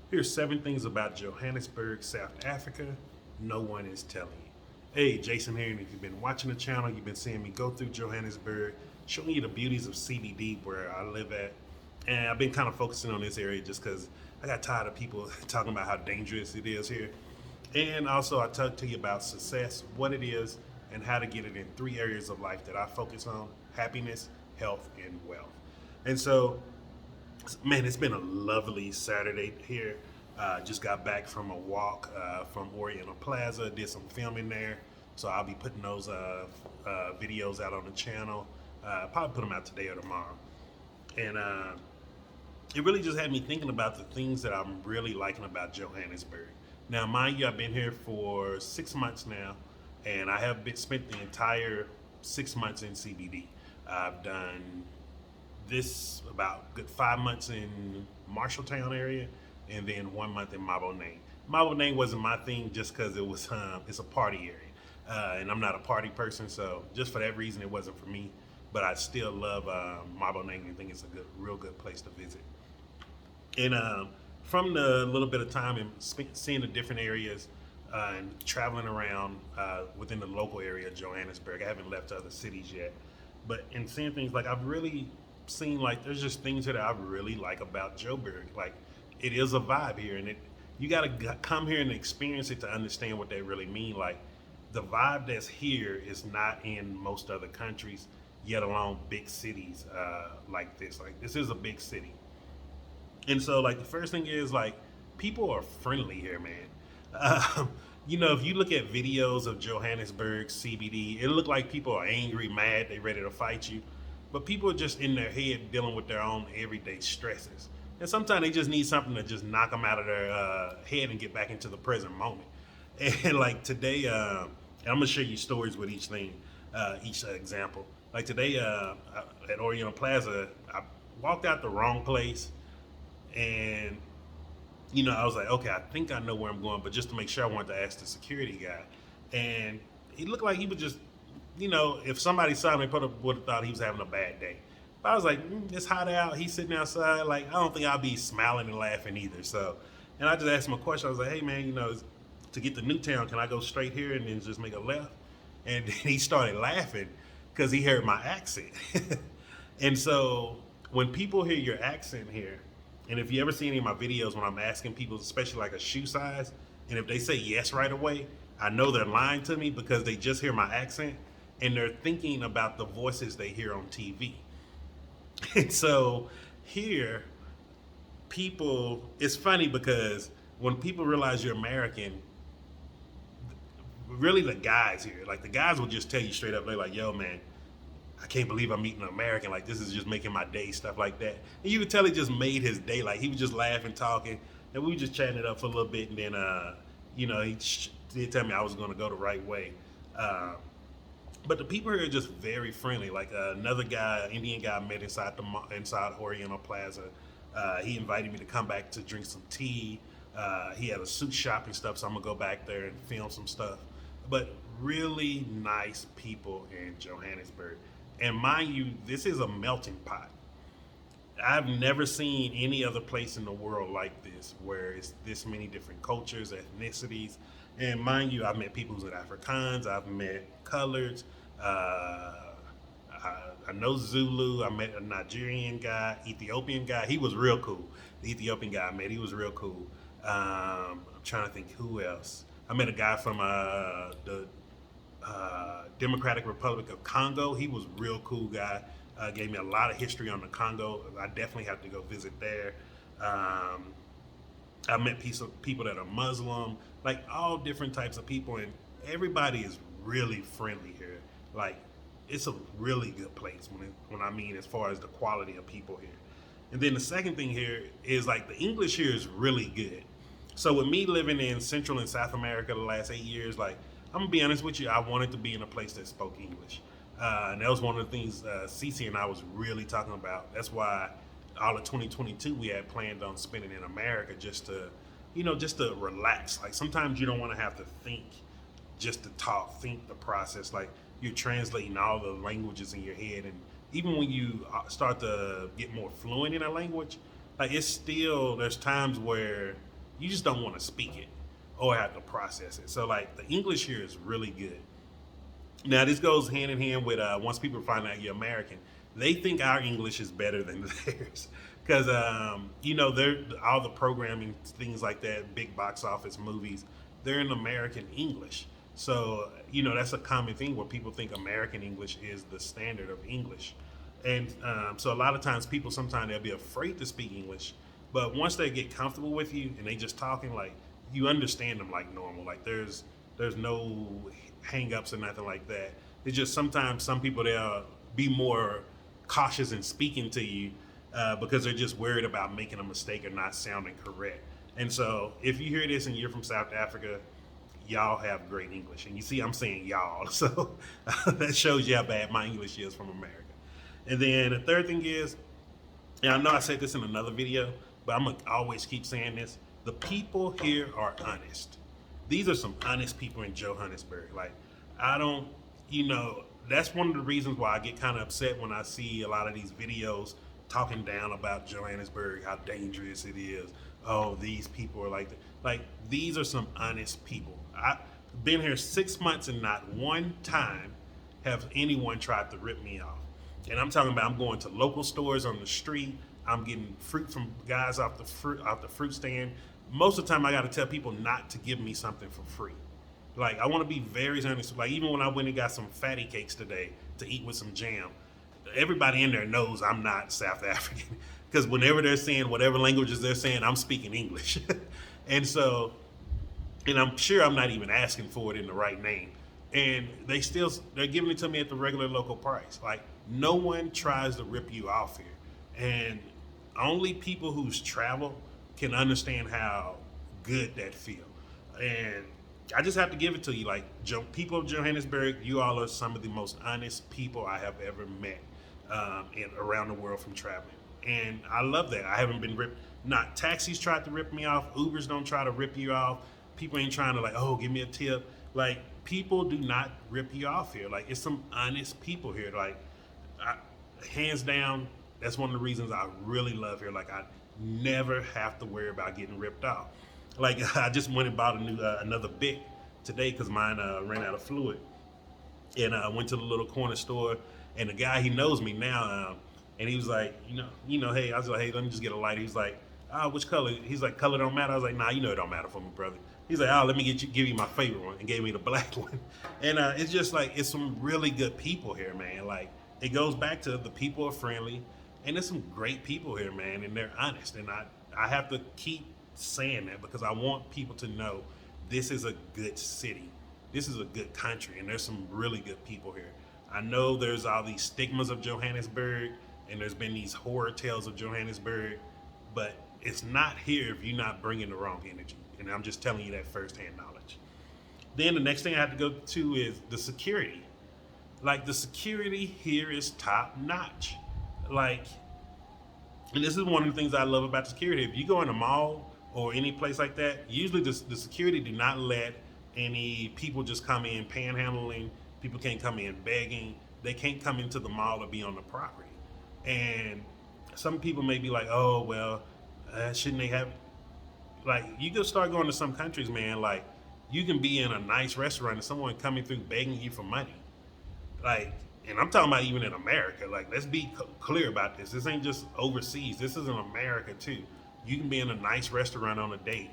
Here's 7 things about Johannesburg, South Africa, no one is telling you. Hey, Jason here, and if you've been watching the channel, you've been seeing me go through Johannesburg, showing you the beauties of CBD where I live at. And I've been kind of focusing on this area just because I got tired of people talking about how dangerous it is here. And also, I talked to you about success, what it is, and how to get it in 3 areas of life that I focus on: happiness, health, and wealth. And so, man, it's been a lovely Saturday here. Just got back from a walk from Oriental Plaza, did some filming there. So I'll be putting those videos out on the channel. Probably put them out today or tomorrow. And it really just had me thinking about the things that I'm really liking about Johannesburg. Now, mind you, I've been here for 6 months now, and I have spent the entire 6 months in CBD. I've done this about good 5 months in Marshalltown area, and then 1 month in Maboneng. Maboneng wasn't my thing just because it's a party area, and I'm not a party person, so just for that reason, it wasn't for me. But I still love Maboneng and think it's a real good place to visit. And from the little bit of time and seeing the different areas and traveling around within the local area of Johannesburg, I haven't left other cities yet. But in seeing things like I've really seen like there's just things that I really like about Joburg. Like it is a vibe here, and you got to come here and experience it to understand what they really mean. Like the vibe that's here is not in most other countries, yet alone big cities like this. Like this is a big city. And so, like, the first thing is, like, people are friendly here, man. Um, if you look at videos of Johannesburg CBD, it look like people are angry, mad, they ready to fight you. But people are just in their head dealing with their own everyday stresses. And sometimes they just need something to just knock them out of their head and get back into the present moment. And, like, today, and I'm going to share you stories with each thing, each example. Like, today at Oriental Plaza, I walked out the wrong place, and I was like, okay, I think I know where I'm going, but just to make sure, I wanted to ask the security guy, and he looked like he was just, if somebody saw him, they probably would have thought he was having a bad day. But I was like, it's hot out. He's sitting outside. Like, I don't think I'll be smiling and laughing either. So, and I just asked him a question. I was like, hey man, to get to Newtown, can I go straight here and then just make a left? And then he started laughing because he heard my accent. And so when people hear your accent here, and if you ever see any of my videos when I'm asking people, especially like a shoe size, and if they say yes right away, I know they're lying to me because they just hear my accent and they're thinking about the voices they hear on TV. And so here, it's funny because when people realize you're American, really the guys here, like the guys will just tell you straight up, they're like, yo man, I can't believe I'm meeting an American. Like, this is just making my day, stuff like that. And you could tell it just made his day. Like, he was just laughing, talking, and we were just chatting it up for a little bit. And then, he did tell me I was going to go the right way. But the people here are just very friendly. Like, another guy, Indian guy I met inside Oriental Plaza. He invited me to come back to drink some tea. He had a suit shop and stuff, so I'm going to go back there and film some stuff. But really nice people in Johannesburg. And mind you, this is a melting pot. I've never seen any other place in the world like this, where it's this many different cultures, ethnicities. And mind you, I've met people who's Afrikaans, I've met coloreds, I know Zulu, I met a Nigerian guy, Ethiopian guy. He was real cool. The Ethiopian guy I met, he was real cool. I'm trying to think who else. I met a guy from the Democratic Republic of Congo. He was a real cool guy. Gave me a lot of history on the Congo. I definitely have to go visit there. I met people that are Muslim, like all different types of people, and everybody is really friendly here. Like, it's a really good place when I mean as far as the quality of people here. And then the second thing here is like the English here is really good. So with me living in Central and South America the last 8 years, like, I'm gonna be honest with you, I wanted to be in a place that spoke English. And that was one of the things Cece and I was really talking about. That's why all of 2022 we had planned on spending in America just to relax. Like, sometimes you don't want to have to think just to talk, think the process. Like, you're translating all the languages in your head, and even when you start to get more fluent in a language, like, it's still, there's times where You just don't want to speak it or have to process it. So like the English here is really good. Now this goes hand in hand with once people find out you're American, they think our English is better than theirs because you know they're all the programming things like that, big box office movies, they're in American English. So you know that's a common thing where people think American English is the standard of English, and so a lot of times people sometimes they'll be afraid to speak English, but once they get comfortable with you and they just talking like you understand them like normal, like there's no hang-ups or nothing like that. It's just sometimes some people they'll be more cautious in speaking to you because they're just worried about making a mistake or not sounding correct. And so if you hear this and you're from South Africa, y'all have great English. And you see, I'm saying y'all, so that shows you how bad my English is from America. And then the third thing is, and I know I said this in another video, but I'm gonna always keep saying this: the people here are honest. These are some honest people in Johannesburg. Like, I don't, you know, that's one of the reasons why I get kind of upset when I see a lot of these videos talking down about Johannesburg, how dangerous it is. Oh, these people are like, like these are some honest people. I've been here 6 months and not one time have anyone tried to rip me off. And I'm talking about I'm going to local stores on the street. I'm getting fruit from guys off the fruit stand. Most of the time, I got to tell people not to give me something for free. Like I want to be very honest. Like even when I went and got some fatty cakes today to eat with some jam, everybody in there knows I'm not South African because whenever they're saying whatever languages they're saying, I'm speaking English, and so and I'm sure I'm not even asking for it in the right name. And they're giving it to me at the regular local price. Like no one tries to rip you off here, and only people who's traveled can understand how good that feel. And I just have to give it to you, like people of Johannesburg, you all are some of the most honest people I have ever met around the world from traveling. And I love that. I haven't been ripped. Not taxis tried to rip me off. Ubers don't try to rip you off. People ain't trying to like, oh, give me a tip. Like people do not rip you off here. Like it's some honest people here. Like I, hands down, that's one of the reasons I really love here. Like I never have to worry about getting ripped off. Like I just went and bought a new another Bic today because mine ran out of fluid, and I went to the little corner store, and the guy he knows me now, and he was like, hey, I was like, hey, let me just get a light. He's like, which color? He's like, color don't matter. I was like, nah, it don't matter for me, brother. He's like, let me give you my favorite one, and gave me the black one. And it's just like it's some really good people here, man. Like it goes back to the people are friendly, and there's some great people here, man, and they're honest. And I have to keep saying that because I want people to know this is a good city. This is a good country, and there's some really good people here. I know there's all these stigmas of Johannesburg, and there's been these horror tales of Johannesburg, but it's not here if you're not bringing the wrong energy. And I'm just telling you that firsthand knowledge. Then the next thing I have to go to is the security. Like the security here is top notch. Like, and this is one of the things I love about the security. If you go in a mall or any place like that, usually the security do not let any people just come in panhandling. People can't come in begging. They can't come into the mall or be on the property. And some people may be like, oh, well, shouldn't they have, like, you can start going to some countries, man, like, you can be in a nice restaurant and someone coming through begging you for money. Like, and I'm talking about even in America. Like, let's be clear about this. This ain't just overseas. This is in America, too. You can be in a nice restaurant on a date.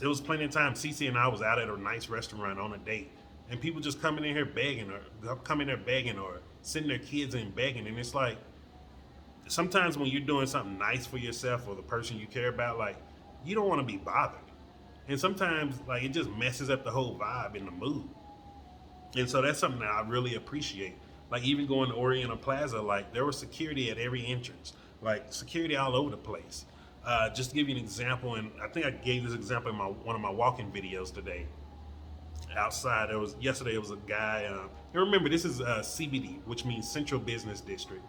It was plenty of time. Cece and I was out at a nice restaurant on a date. And people just coming in here begging or sending their kids in begging. And it's like, sometimes when you're doing something nice for yourself or the person you care about, like, you don't want to be bothered. And sometimes, like, it just messes up the whole vibe and the mood. And so that's something that I really appreciate. Like, even going to Oriental Plaza, like, there was security at every entrance. Like, security all over the place. Just to give you an example, and I think I gave this example in one of my walking videos today. Outside, yesterday it was a guy, and remember, this is CBD, which means Central Business District.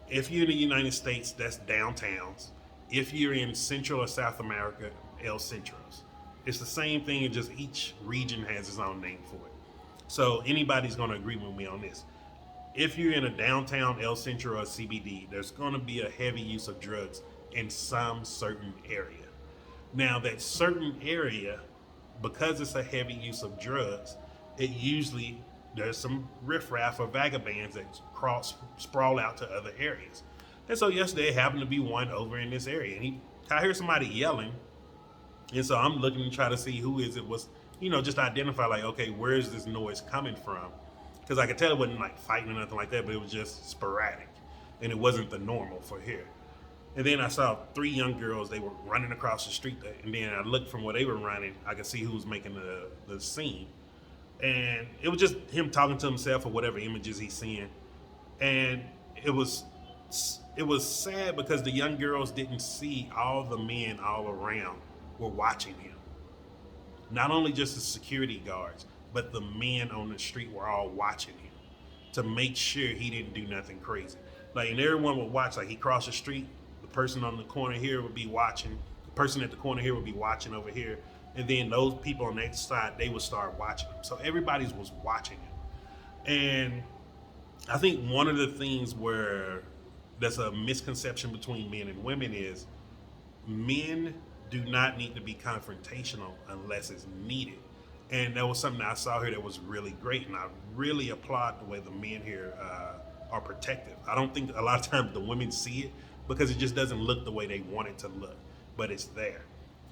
If you're in the United States, that's downtowns. If you're in Central or South America, El Centros. It's the same thing, and just each region has its own name for it. So anybody's going to agree with me on this. If you're in a downtown El Centro or CBD, there's going to be a heavy use of drugs in some certain area. Now that certain area, because it's a heavy use of drugs, it usually there's some riffraff or vagabonds that sprawl out to other areas. And so yesterday happened to be one over in this area, and I hear somebody yelling, and so I'm looking to try to see who is it was, just identify like, okay, where is this noise coming from? Because I could tell it wasn't like fighting or nothing like that, but it was just sporadic, and it wasn't the normal for here. And then I saw three young girls. They were running across the street, and then I looked from where they were running. I could see who was making the scene, and it was just him talking to himself or whatever images he's seeing. And it was it was sad because the young girls didn't see all the men all around were watching him. Not only just the security guards, but the men on the street were all watching him to make sure he didn't do nothing crazy. Like, and everyone would watch. Like, he crossed the street, the person on the corner here would be watching. The person at the corner here would be watching over here, and then those people on that side, they would start watching him. So everybody was watching him. And I think one of the things where there's a misconception between men and women is men do not need to be confrontational unless it's needed. And that was something I saw here that was really great, and I really applaud the way the men here are protective. I don't think a lot of times the women see it because it just doesn't look the way they want it to look, but it's there.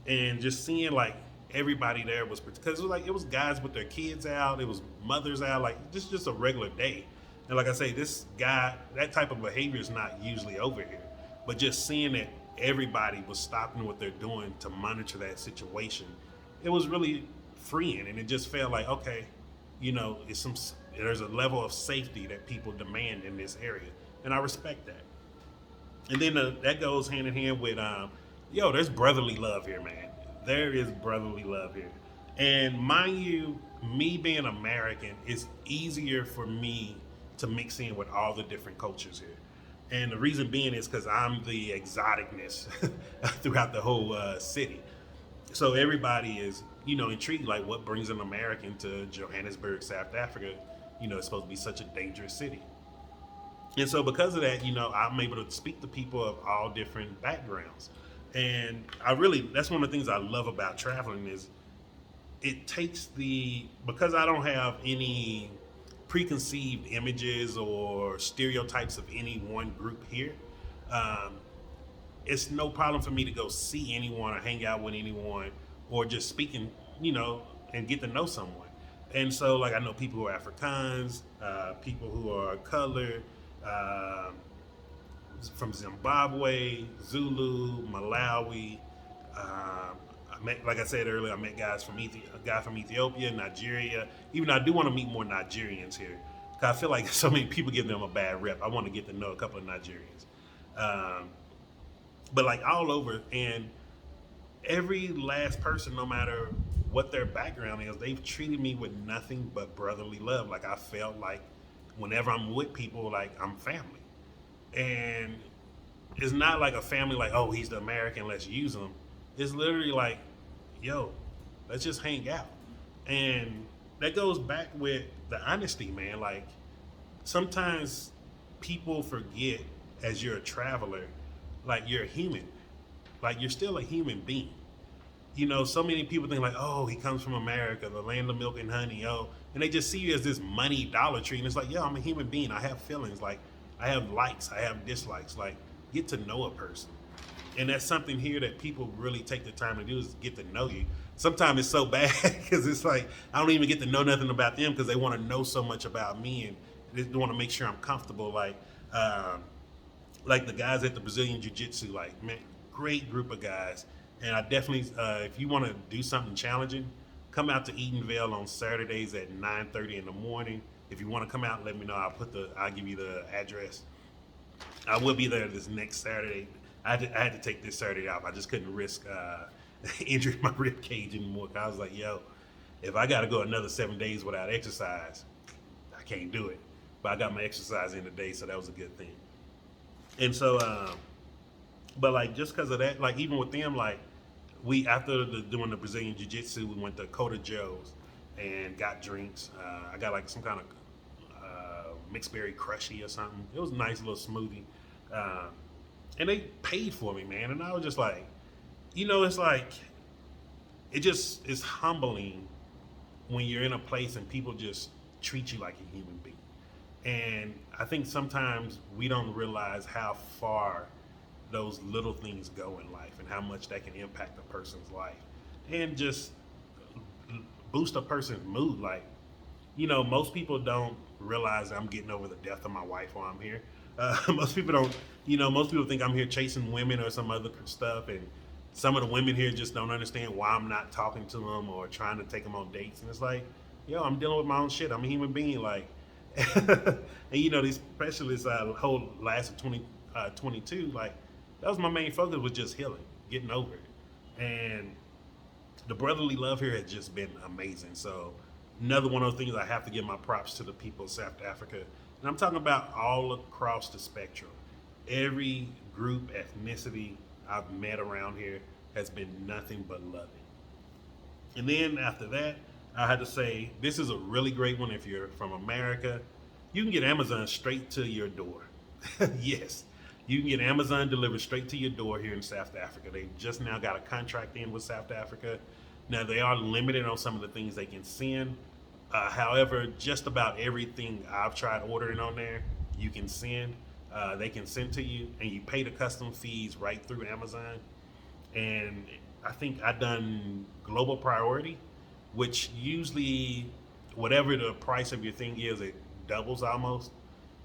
And just seeing like everybody there was, because it was guys with their kids out, it was mothers out, like just a regular day. And like I say, this guy, that type of behavior is not usually over here, but just seeing that everybody was stopping what they're doing to monitor that situation, it was really freeing, and it just felt like, okay, there's a level of safety that people demand in this area, and I respect that. And then that goes hand in hand with, there's brotherly love here, man. There is brotherly love here, and mind you, me being American, it's easier for me to mix in with all the different cultures here. And the reason being is because I'm the exoticness throughout the whole city. So everybody is, intrigued, like what brings an American to Johannesburg, South Africa. It's supposed to be such a dangerous city. And so because of that, I'm able to speak to people of all different backgrounds. And that's one of the things I love about traveling is it takes because I don't have any preconceived images or stereotypes of any one group here, it's no problem for me to go see anyone or hang out with anyone or just speaking, and get to know someone. And so, like, I know people who are Afrikaans, people who are colored, from Zimbabwe, Zulu, Malawi. Like I said earlier, I met guys from a guy from Ethiopia, Nigeria. Even though I do want to meet more Nigerians here, because I feel like so many people give them a bad rep. I want to get to know a couple of Nigerians, but like all over, and every last person, no matter what their background is, they've treated me with nothing but brotherly love. Like I felt like whenever I'm with people, like I'm family, and it's not like a family like, oh, he's the American, let's use him. It's literally like, yo, let's just hang out. And that goes back with the honesty, man. Like, sometimes people forget as you're a traveler, like you're a human. Like, you're still a human being. So many people think like, oh, he comes from America, the land of milk and honey, and they just see you as this money Dollar Tree. And it's like, yo, I'm a human being. I have feelings. Like, I have likes, I have dislikes. Like, get to know a person. And that's something here that people really take the time to do, is get to know you. Sometimes it's so bad because it's like I don't even get to know nothing about them because they want to know so much about me, and they want to make sure I'm comfortable. Like the guys at the Brazilian Jiu-Jitsu, like, man, great group of guys. And I definitely, if you want to do something challenging, come out to Edenvale on Saturdays at 9:30 in the morning. If you want to come out, let me know. I'll give you the address. I will be there this next Saturday. I had to take this Saturday off. I just couldn't risk injuring my rib cage anymore. I was like, yo, if I got to go another 7 days without exercise, I can't do it. But I got my exercise in today, so that was a good thing. And so, but like just because of that, like even with them, like after doing the Brazilian Jiu-Jitsu, we went to Coda Joe's and got drinks. I got like some kind of mixed berry crushy or something. It was a nice little smoothie. And they paid for me, man. And I was just like, it's like it just is humbling when you're in a place and people just treat you like a human being. And I think sometimes we don't realize how far those little things go in life and how much that can impact a person's life and just boost a person's mood. Like, most people don't realize I'm getting over the death of my wife while I'm here. Most people don't, most people think I'm here chasing women or some other stuff. And some of the women here just don't understand why I'm not talking to them or trying to take them on dates. And it's like, I'm dealing with my own shit. I'm a human being. Like, and these specialists whole last of 2022, like, that was my main focus, was just healing, getting over it. And the brotherly love here has just been amazing. So another one of those things, I have to give my props to the people of South Africa. And I'm talking about all across the spectrum. Every group, ethnicity I've met around here has been nothing but loving. And then after that, I had to say, this is a really great one if you're from America. You can get Amazon straight to your door. Yes, you can get Amazon delivered straight to your door here in South Africa. They just now got a contract in with South Africa. Now, they are limited on some of the things they can send. However, just about everything I've tried ordering on there, you can send. They can send to you, and you pay the custom fees right through Amazon. And I think I done global priority, which usually whatever the price of your thing is, it doubles almost.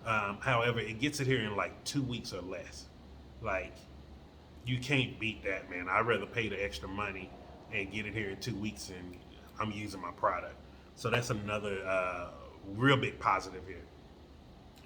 However, it gets it here in like 2 weeks or less. Like, you can't beat that, man. I'd rather pay the extra money and get it here in 2 weeks and I'm using my product. So that's another real big positive here.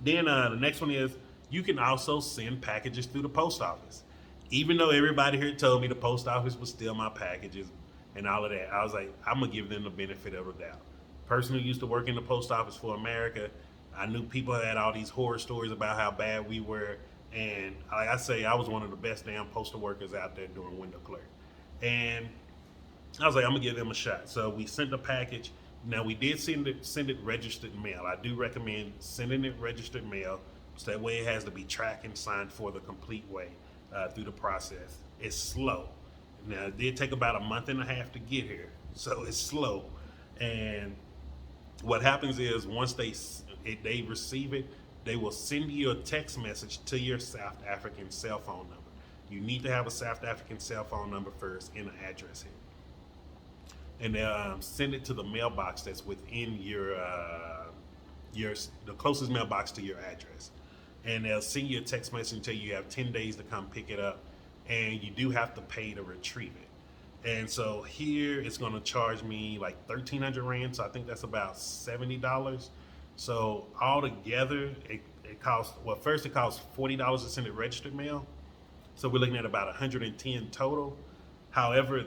Then the next one is you can also send packages through the post office. Even though everybody here told me the post office would steal my packages and all of that, I was like, I'm going to give them the benefit of the doubt. Person who used to work in the post office for America, I knew people had all these horror stories about how bad we were. And like I say, I was one of the best damn postal workers out there doing window clerk. And I was like, I'm going to give them a shot. So we sent the package. Now, we did send it registered mail. I do recommend sending it registered mail, so that way it has to be tracked and signed for the complete way through the process. It's slow. Now, it did take about a month and a half to get here, so it's slow. And what happens is once they receive it, they will send you a text message to your South African cell phone number. You need to have a South African cell phone number first and an address here. And they'll send it to the mailbox that's within the closest mailbox to your address. And they'll send you a text message and tell you have 10 days to come pick it up, and you do have to pay to retrieve it. And so here it's going to charge me like 1,300 rand, so I think that's about $70. So altogether, it costs, well, first it costs $40 to send it registered mail. So we're looking at about 110 total. However,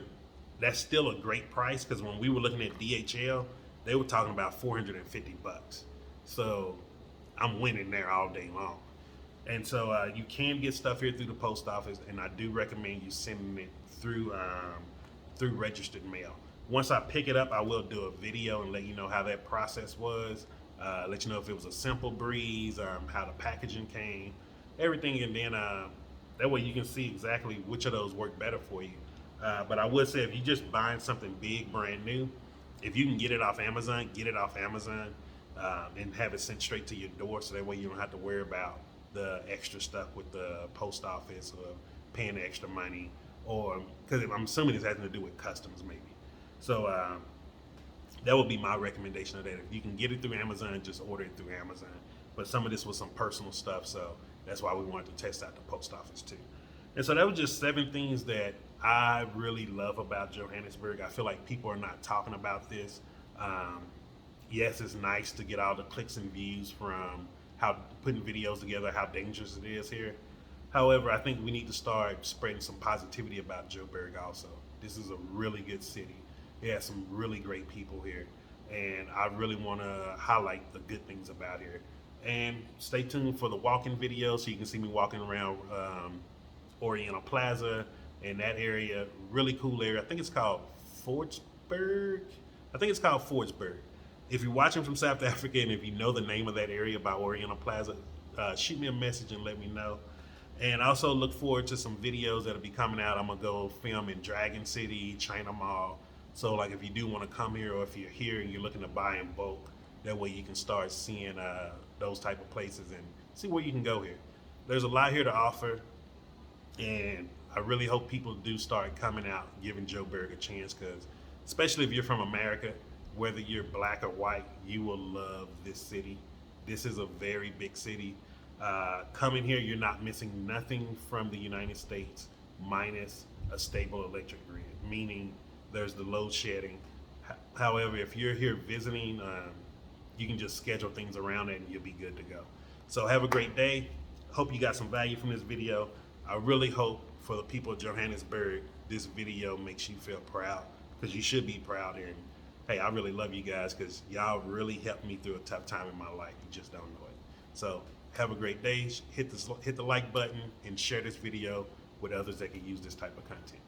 that's still a great price, because when we were looking at DHL, they were talking about $450. So I'm winning there all day long. And so you can get stuff here through the post office, and I do recommend you sending it through registered mail. Once I pick it up, I will do a video and let you know how that process was. Let you know if it was a simple breeze, how the packaging came, everything, and then that way you can see exactly which of those work better for you. But I would say if you're just buying something big, brand new, if you can get it off Amazon, get it off Amazon and have it sent straight to your door, so that way you don't have to worry about the extra stuff with the post office or paying the extra money, or because I'm assuming this has to do with customs maybe. So that would be my recommendation of that. If you can get it through Amazon, just order it through Amazon. But some of this was some personal stuff, so that's why we wanted to test out the post office too. And so that was just 7 things that I really love about Johannesburg. I feel like people are not talking about this. Yes, it's nice to get all the clicks and views from how putting videos together, how dangerous it is here. However, I think we need to start spreading some positivity about Joburg also. This is a really good city. It has some really great people here. And I really want to highlight the good things about here. And stay tuned for the walking video, so you can see me walking around Oriental Plaza in that area. Really cool area. I think it's called Fordsburg. If you're watching from South Africa and if you know the name of that area by Oriental Plaza, shoot me a message and let me know. And also look forward to some videos that'll be coming out. I'm gonna go film in Dragon City, China Mall, So like if you do want to come here, or if you're here and you're looking to buy in bulk, that way you can start seeing those type of places and see where you can go here. There's a lot here to offer, and I really hope people do start coming out, giving Joburg a chance, because especially if you're from America, whether you're black or white, you will love this city. This is a very big city. Coming here, you're not missing nothing from the United States, minus a stable electric grid, meaning there's the load shedding. However, if you're here visiting, you can just schedule things around it and you'll be good to go. So have a great day. Hope you got some value from this video. I really hope for the people of Johannesburg, this video makes you feel proud, because you should be proud. And hey, I really love you guys, because y'all really helped me through a tough time in my life. You just don't know it. So have a great day. Hit the like button and share this video with others that can use this type of content.